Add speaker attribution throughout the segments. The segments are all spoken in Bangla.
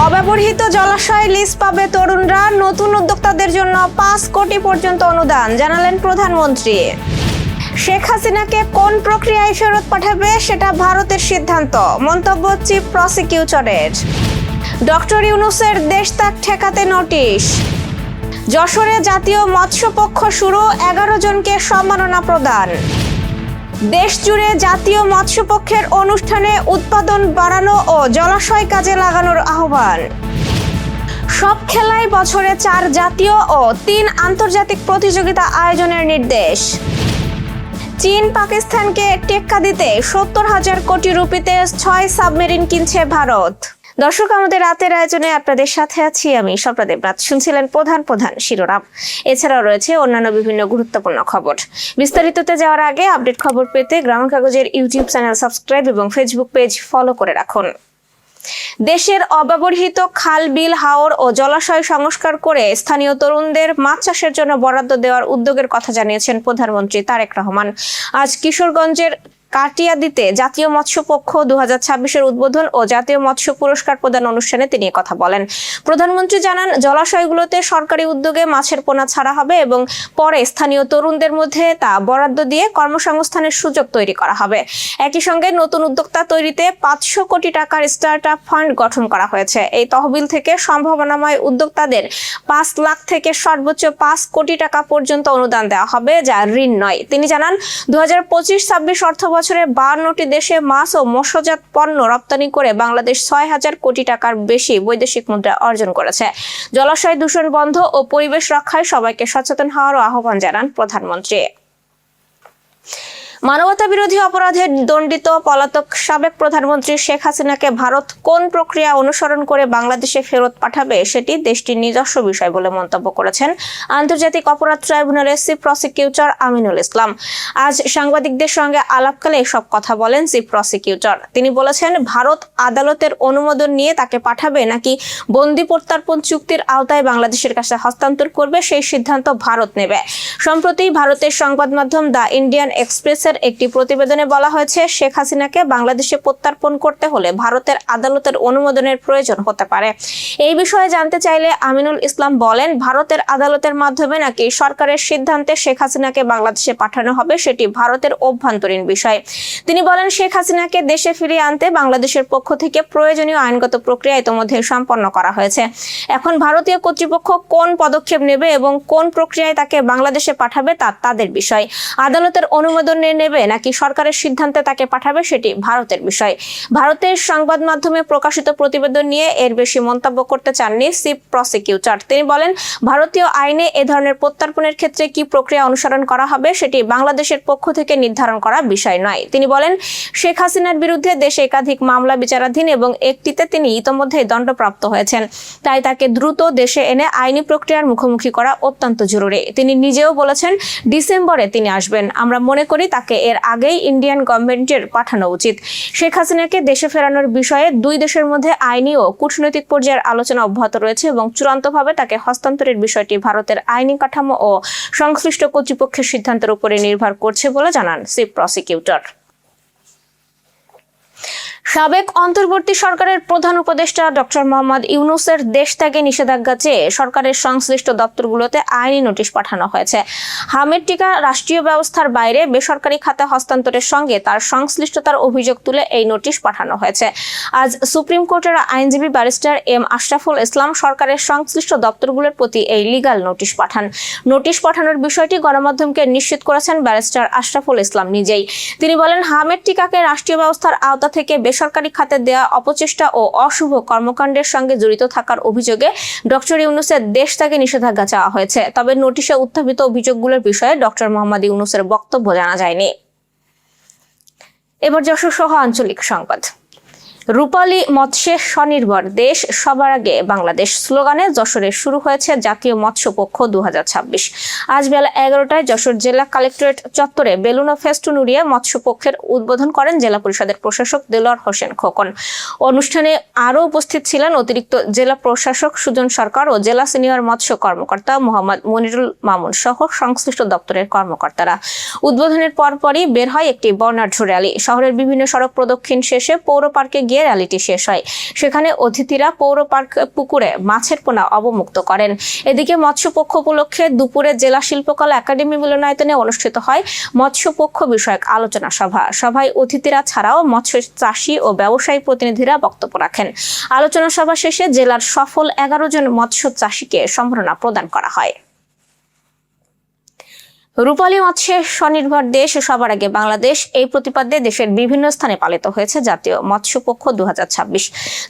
Speaker 1: অব্যবহৃত জলাশয় লিজ পাবে তরুণরা, নতুন উদ্যোক্তাদের জন্য 5 কোটি পর্যন্ত অনুদান জানালেন প্রধানমন্ত্রী। শেখ হাসিনাকে কোন প্রক্রিয়ায় ফেরত পাঠাবে সেটা ভারতের সিদ্ধান্ত, মন্তব্য চিফ প্রসিকিউটরের। ডক্টর ইউনূসের দেশত্যাগ ঠেকাতে নোটিশ। যশোরে জাতীয় মৎস্য পক্ষ শুরু, 11 জনকে সম্মাননা প্রদান। দেশ জুড়ে জাতীয় মৎস্য পক্ষের অনুষ্ঠানে উৎপাদন বাড়ানো ও জলাশয় কাজে লাগানোর আহ্বান। সব খেলায় বছরে 4 জাতীয় ও 3 আন্তর্জাতিক প্রতিযোগিতা আয়োজনের নির্দেশ। চীন পাকিস্তানকে টেক্কা দিতে 70,000 কোটি রুপিতে 6 সাবমেরিন কিনছে ভারত। দর্শক, আমাদের রাতের আয়োজনে আপনাদের সাথে আছি আমি স্বপ্নদেব রাত। শুনছিলেন প্রধান শিরোনাম। এছাড়াও রয়েছে অন্যান্য বিভিন্ন গুরুত্বপূর্ণ খবর। বিস্তারিততে যাওয়ার আগে আপডেট খবর পেতে গ্রামীণ কাগজের ইউটিউব চ্যানেল সাবস্ক্রাইব এবং ফেসবুক পেজ ফলো করে রাখুন। দেশের অব্যবহৃত খাল, বিল, হাওর ও জলাশয় সংস্কার করে স্থানীয় তরুণদের মাছ চাষের জন্য বরাদ্দ দেওয়ার উদ্যোগের কথা জানিয়েছেন প্রধানমন্ত্রী তারেক রহমান। আজ কিশোরগঞ্জের কাটিয়াদীতে জাতীয় মৎস্য পক্ষ 2026-এর উদ্বোধন ও জাতীয় মৎস্য পুরস্কার প্রদান অনুষ্ঠানে তিনি কথা বলেন। প্রধানমন্ত্রী জানান, জলাশয়গুলোতে সরকারি উদ্যোগে মাছের পোনা ছাড়া হবে এবং পরে স্থানীয় তরুণদের মধ্যে তা বরাদ্দ দিয়ে কর্মসংস্থানের সুযোগ তৈরি করা হবে। একই সঙ্গে নতুন উদ্যোক্তা তৈরিতে 500 কোটি টাকার স্টার্ট আপ ফান্ড গঠন করা হয়েছে। এই তহবিল থেকে সম্ভাবনাময় উদ্যোক্তাদের 5 লাখ থেকে সর্বোচ্চ 5 কোটি টাকা পর্যন্ত অনুদান দেওয়া হবে, যা ঋণ নয়। তিনি জানান, 2025-26 অর্থ বছরে 52টি দেশে মাছ ও মৎস্যজাত পণ্য রপ্তানি করে বাংলাদেশ 6,000 কোটি টাকার বেশি বৈদেশিক মুদ্রা অর্জন করেছে। জলাশয় দূষণ বন্ধ ও পরিবেশ রক্ষায় সবাইকে সচেতন হওয়ারও আহ্বান জানান প্রধানমন্ত্রী। মানবতা বিরোধী অপরাধে দণ্ডিত পলাতক সাবেক প্রধানমন্ত্রী শেখ হাসিনাকে ভারত কোন প্রক্রিয়া অনুসরণ করে বাংলাদেশে ফেরত পাঠাবে সেটি দেশটির নিজস্ব বিষয় বলে মন্তব্য করেছেন আন্তর্জাতিক অপরাধ ট্রাইব্যুনালের চিফ প্রসিকিউটর আমিনুল ইসলাম। আজ সাংবাদিকদের সঙ্গে আলাপকালে এসব কথা বলেন চিফ প্রসিকিউটর। তিনি বলেছেন, ভারত আদালতের অনুমোদন নিয়ে তাকে পাঠাবে নাকি বন্দি প্রত্যর্পণ চুক্তির আওতায় বাংলাদেশের কাছে হস্তান্তর করবে সেই সিদ্ধান্ত ভারত নেবে। সম্প্রতি ভারতের সংবাদ মাধ্যম দ্য ইন্ডিয়ান এক্সপ্রেস একটি প্রতিবেদনে বলা হয়েছে, শেখ হাসিনাকে বাংলাদেশে প্রত্যর্পণ করতে হলে ভারতের আদালতের অনুমোদনের প্রয়োজন হতে পারে। এই বিষয়ে জানতে চাইলে আমিনুল ইসলাম বলেন, ভারতের আদালতের মাধ্যমে নাকি সরকারের সিদ্ধান্তে শেখ হাসিনাকে বাংলাদেশে পাঠানো হবে সেটি ভারতের অভ্যন্তরীণ বিষয়। তিনি বলেন, শেখ হাসিনাকে দেশে ফিরিয়ে আনতে বাংলাদেশের পক্ষ থেকে প্রয়োজনীয় আইনগত প্রক্রিয়া ইতোমধ্যে সম্পন্ন করা হয়েছে। এখন ভারতীয় কর্তৃপক্ষ কোন পদক্ষেপ নেবে এবং কোন প্রক্রিয়ায় তাকে বাংলাদেশে পাঠাবে তা তাদের বিষয়। আদালতের অনুমোদন নেবে নাকি সরকারের সিদ্ধান্তে তাকে পাঠাবে সেটি ভারতের বিষয়। ভারতের সংবাদ মাধ্যমে প্রকাশিত প্রতিবেদন নিয়ে এর বেশি মন্তব্য করতে চাননি চিফ প্রসিকিউটর। তিনি বলেন, ভারতীয় আইনে এ ধরনের প্রত্যর্পণের ক্ষেত্রে কি প্রক্রিয়া অনুসরণ করা হবে সেটি বাংলাদেশের পক্ষ থেকে নির্ধারণ করা বিষয় নয়। তিনি বলেন, শেখ হাসিনার বিরুদ্ধে দেশে একাধিক মামলা বিচারাধীন এবং একটিতে তিনি ইতোমধ্যেই দণ্ডপ্রাপ্ত হয়েছেন। তাই তাকে দ্রুত দেশে এনে আইনি প্রক্রিয়ার মুখোমুখি করা অত্যন্ত জরুরি। তিনি নিজেও বলেছেন, ডিসেম্বরে তিনি আসবেন। আমরা মনে করি তাকে এর আগেই ইন্ডিয়ান গভর্নমেন্টের পাঠানো উচিত। শেখ হাসিনাকে দেশে ফেরানোর বিষয়ে দুই দেশের মধ্যে আইনি ও কূটনৈতিক পর্যায়ের আলোচনা অব্যাহত রয়েছে এবং চূড়ান্তভাবে তাকে হস্তান্তরের বিষয়টি ভারতের আইনি কাঠামো ও সংশ্লিষ্ট কর্তৃপক্ষের সিদ্ধান্তের উপরে নির্ভর করছে বলে জানান চিফ প্রসিকিউটর। সাবেক অন্তর্বর্তী সরকারের প্রধান উপদেষ্টা ডক্টর মোহাম্মদ ইউনূসের দেশ ত্যাগে নিষেধাজ্ঞা চেয়ে সরকারের সংশ্লিষ্ট দপ্তরগুলোতে আইনি নোটিশ পাঠানো হয়েছে। হামের টিকা রাষ্ট্রীয় ব্যবস্থার বাইরে বেসরকারি খাতে হস্তান্তরের সঙ্গে তার সংশ্লিষ্টতার অভিযোগ তুলে এই নোটিশ পাঠানো হয়েছে। আজ সুপ্রিম কোর্টের আইনজীবী ব্যারিস্টার এম আশরাফুল ইসলাম সরকারের সংশ্লিষ্ট দপ্তরগুলোর প্রতি এই লিগ্যাল নোটিশ পাঠান। নোটিশ পাঠানোর বিষয়টি গণমাধ্যমকে নিশ্চিত করেছেন ব্যারিস্টার আশরাফুল ইসলাম নিজেই। তিনি বলেন, হামের টিকাকে রাষ্ট্রীয় ব্যবস্থার আওতা থেকে বেসরকারি খাতে দেয়া অপচেষ্টা ও অশুভ কর্মকাণ্ডের সঙ্গে জড়িত থাকার অভিযোগে ডক্টর ইউনূসের দেশ ত্যাগে নিষেধাজ্ঞা চাওয়া হয়েছে। তবে নোটিশে উত্থাপিত অভিযোগগুলোর বিষয়ে ডক্টর মোহাম্মদ ইউনূসের বক্তব্য জানা যায়নি। এবার যশোর সহ আঞ্চলিক সংবাদ। রূপালী মৎস্যে স্বনির্ভর দেশ, সবার আগে বাংলাদেশ স্লোগানে যশোরে শুরু হয়েছে জাতীয় মৎস্য পক্ষ 2026। আজ বেলা 11টায় যশোর জেলা কালেক্টরেট চত্বরে বেলুন ও ফেস্টুন উড়িয়ে মৎস্য পক্ষের উদ্বোধন করেন জেলা পরিষদের প্রশাসক দেলোয়ার হোসেন খোকন। অনুষ্ঠানে আরও উপস্থিত ছিলেন অতিরিক্ত জেলা প্রশাসক সুজন সরকার ও জেলা সিনিয়র মৎস্য কর্মকর্তা মোহাম্মদ মনিরুল মামুন সহ সংশ্লিষ্ট দপ্তরের কর্মকর্তারা। উদ্বোধনের পরপরই বের হয় একটি বর্ণাঢ্য র্যালি। শহরের বিভিন্ন সড়ক প্রদক্ষিণ শেষে পৌর পার্কে গিয়ে দিয়ে র্যালিটি শেষ হয়। সেখানে অতিথিরা পৌর পার্ক পুকুরে মাছের পোনা অবমুক্ত করেন। এদিকে মৎস্যপক্ষ উপলক্ষে দুপুরে জেলা শিল্পকলা একাডেমি মিলনায়তনে অনুষ্ঠিত হয় মৎস্যপক্ষ বিষয়ক আলোচনা সভা। সভায় অতিথিরা ছাড়াও মৎস্য চাষী ও ব্যবসায়ী প্রতিনিধিরা বক্তব্য রাখেন। আলোচনা সভা শেষে জেলার সফল 11 জন মৎস্য চাষীকে সম্মাননা প্রদান করা হয়। রূপালী মৎস্যের স্বনির্ভর দেশ সবার আগে বাংলাদেশ, এই প্রতিপাদ্যে দেশের বিভিন্ন স্থানে পালিত হয়েছে জাতীয় মৎস্যপক্ষ 2026।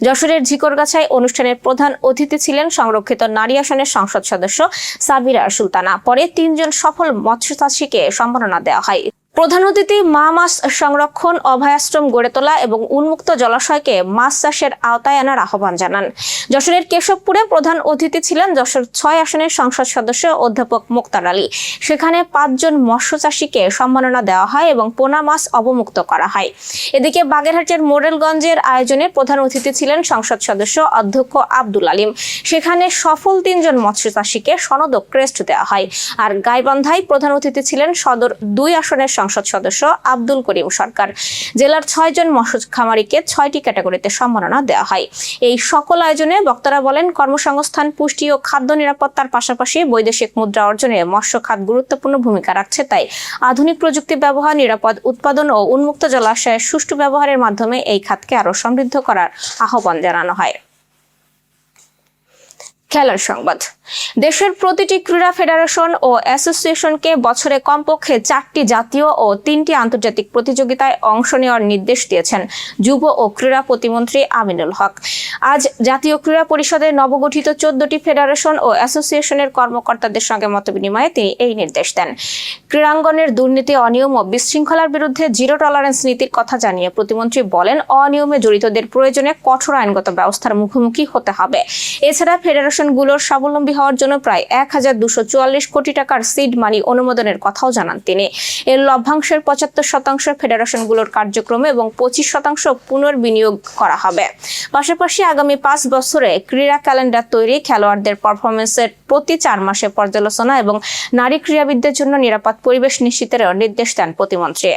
Speaker 1: যশোরের ঝিকরগাছায় অনুষ্ঠানের প্রধান অতিথি ছিলেন সংরক্ষিত নারী আসনের সংসদ সদস্য সাবিরা সুলতানা। পরে 3 জন সফল মৎস্য চাষীকে সম্মাননা দেওয়া হয়। প্রধান অতিথি মাছ সংরক্ষণ, অভয়াশ্রম গড়ে তোলা এবং উন্মুক্ত জলাশয়কে মাছ চাষের আওতায় আনার আহ্বান জানান। যশোরের কেশবপুরে প্রধান অতিথি ছিলেন যশোর 6 আসনের সংসদ সদস্য অধ্যাপক মুক্তার আলী। সেখানে 5 জন মৎস্য চাষীকে সম্মাননা দেওয়া হয় এবং পোনা মাছ অবমুক্ত করা হয়। এদিকে বাগেরহাটের মোরেলগঞ্জের আয়োজনে প্রধান অতিথি ছিলেন সংসদ সদস্য অধ্যক্ষ আব্দুল আলিম। সেখানে সফল 3 জন মৎস্য চাষীকে সনদ ও ক্রেস্ট দেওয়া হয়। আর গাইবান্ধায় প্রধান অতিথি ছিলেন সদর 2 আসনের সংসদ সদস্য আব্দুল করিম সরকার। জেলার 6 জন মৎস্য খামারিকে 6টি ক্যাটাগরিতে সম্মাননা দেওয়া হয়। এই সকল আয়োজনে বক্তারা বলেন, কর্মসংস্থান, পুষ্টি ও খাদ্য নিরাপত্তার পাশাপাশি বৈদেশিক মুদ্রা অর্জনে মৎস্য খাত গুরুত্বপূর্ণ ভূমিকা রাখছে। তাই আধুনিক প্রযুক্তি ব্যবহার, নিরাপদ উৎপাদন ও উন্মুক্ত জলাশয়ের সুষ্ঠু ব্যবহারের মাধ্যমে এই খাতকে আরো সমৃদ্ধ করার আহ্বান জানানো হয়। খেলার সংবাদ। দেশের প্রতিটি ক্রীড়া ফেডারেশন ও অ্যাসোসিয়েশনকে বছরে কমপক্ষে 4টি জাতীয় ও 3টি আন্তর্জাতিক প্রতিযোগিতায় অংশ নেওয়ার নির্দেশ দিয়েছেন যুব ও ক্রীড়া প্রতিমন্ত্রী আমিনুল হক। আজ জাতীয় ক্রীড়া পরিষদের নবগঠিত 14টি ফেডারেশন ও অ্যাসোসিয়েশনের কর্মকর্তাদের সঙ্গে মতবিনিময়ে তিনি এই নির্দেশ দেন। ক্রীড়াঙ্গনের দুর্নীতি, অনিয়ম ও বিশৃঙ্খলার বিরুদ্ধে জিরো টলারেন্স নীতির কথা জানিয়ে প্রতিমন্ত্রী বলেন, অনিয়মে জড়িতদের প্রয়োজনে কঠোর আইনগত ব্যবস্থার মুখোমুখি হতে হবে। এছাড়া ফেডারেশনগুলোর স্বাবলম্বী হওয়ার জন্য প্রায় 1244 কোটি টাকার সিড মানি অনুমোদনের কথাও জানান তিনি। এর লভ্যাংশের 75% ফেডারেশনগুলোর কার্যক্রমে এবং 25% পুনর্বিনিয়োগ করা হবে। পাশাপাশি আগামী 5 বছরে ক্রীড়া ক্যালেন্ডার তৈরি, খেলোয়াড়দের পারফরমেন্সের প্রতি 4 মাসে পর্যালোচনা এবং নারী ক্রীড়াবিদদের জন্য নিরাপদ পরিবেশ নিশ্চিতেরও নির্দেশ দেন প্রতিমন্ত্রী।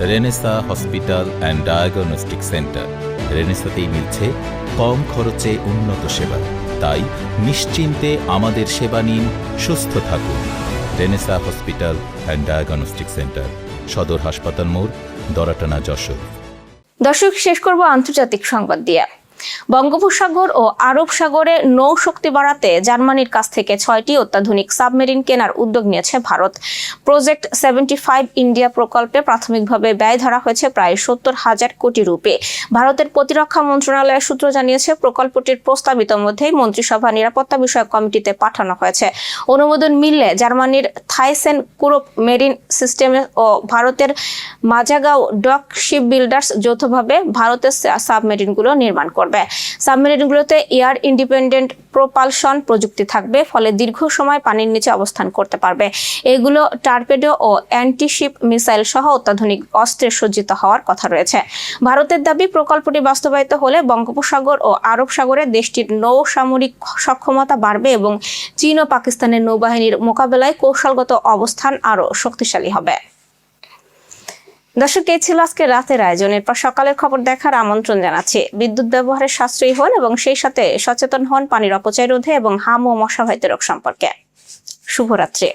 Speaker 2: Renesa hospital and diagnostic centre. রেনেসাতেই মিলছে কম খরচে উন্নত সেবা। তাই নিশ্চিন্তে আমাদের সেবা নিন, সুস্থ থাকুন। Renaissance hospital and diagnostic centre, সদর হাসপাতাল মোড়, দরাটানা, যশোর।
Speaker 1: দর্শক, শেষ করব আন্তর্জাতিক সংবাদ দিয়ে। বঙ্গোপসাগর ও আরব সাগরে নৌশক্তি বাড়াতে জার্মানির কাছ থেকে 6টি অত্যাধুনিক সাবমেরিন কেনার উদ্যোগ নিয়েছে ভারত। প্রজেক্ট 75 ইন্ডিয়া প্রকল্পে প্রাথমিকভাবে ব্যয় ধরা হয়েছে প্রায় 70,000 কোটি রুপি। ভারতের প্রতিরক্ষা মন্ত্রণালয়ের সূত্র জানিয়েছে, প্রকল্পটির প্রস্তাবিত মধ্যেই মন্ত্রিসভা নিরাপত্তা বিষয়ক কমিটিতে পাঠানো হয়েছে। অনুমোদন মিললে জার্মানির থাইসেন কুরোপ মেরিন সিস্টেম ও ভারতের মাজাগাঁও ডক শিপ বিল্ডার্স যৌথভাবে ভারতের সাবমেরিনগুলো নির্মাণ করবে। সাবমেরিনগুলোতে এয়ার ইন্ডিপেন্ডেন্ট প্রোপালশন প্রযুক্তি থাকবে, ফলে দীর্ঘ সময় পানির নিচে অবস্থান করতে পারবে। এগুলো টর্পেডো ও অ্যান্টিশিপ মিসাইল সহ অত্যাধুনিক অস্ত্রে সজ্জিত হওয়ার কথা রয়েছে। ভারতের দাবি, প্রকল্পটি বাস্তবায়িত হলে বঙ্গোপসাগর ও আরব সাগরে দেশটির নৌ সামরিক সক্ষমতা বাড়বে এবং চীন ও পাকিস্তানের নৌবাহিনীর মোকাবেলায় কৌশলগত অবস্থান আরও শক্তিশালী হবে। দর্শক, এই ছিল আজকে রাতের আয়োজন। এরপর সকালের খবর দেখার আমন্ত্রণ জানাচ্ছি। বিদ্যুৎ ব্যবহারে সাশ্রয়ী হন এবং সেই সাথে সচেতন হন পানির অপচয় রোধে এবং হাম ও মশাবাহিত রোগ সম্পর্কে। শুভরাত্রি।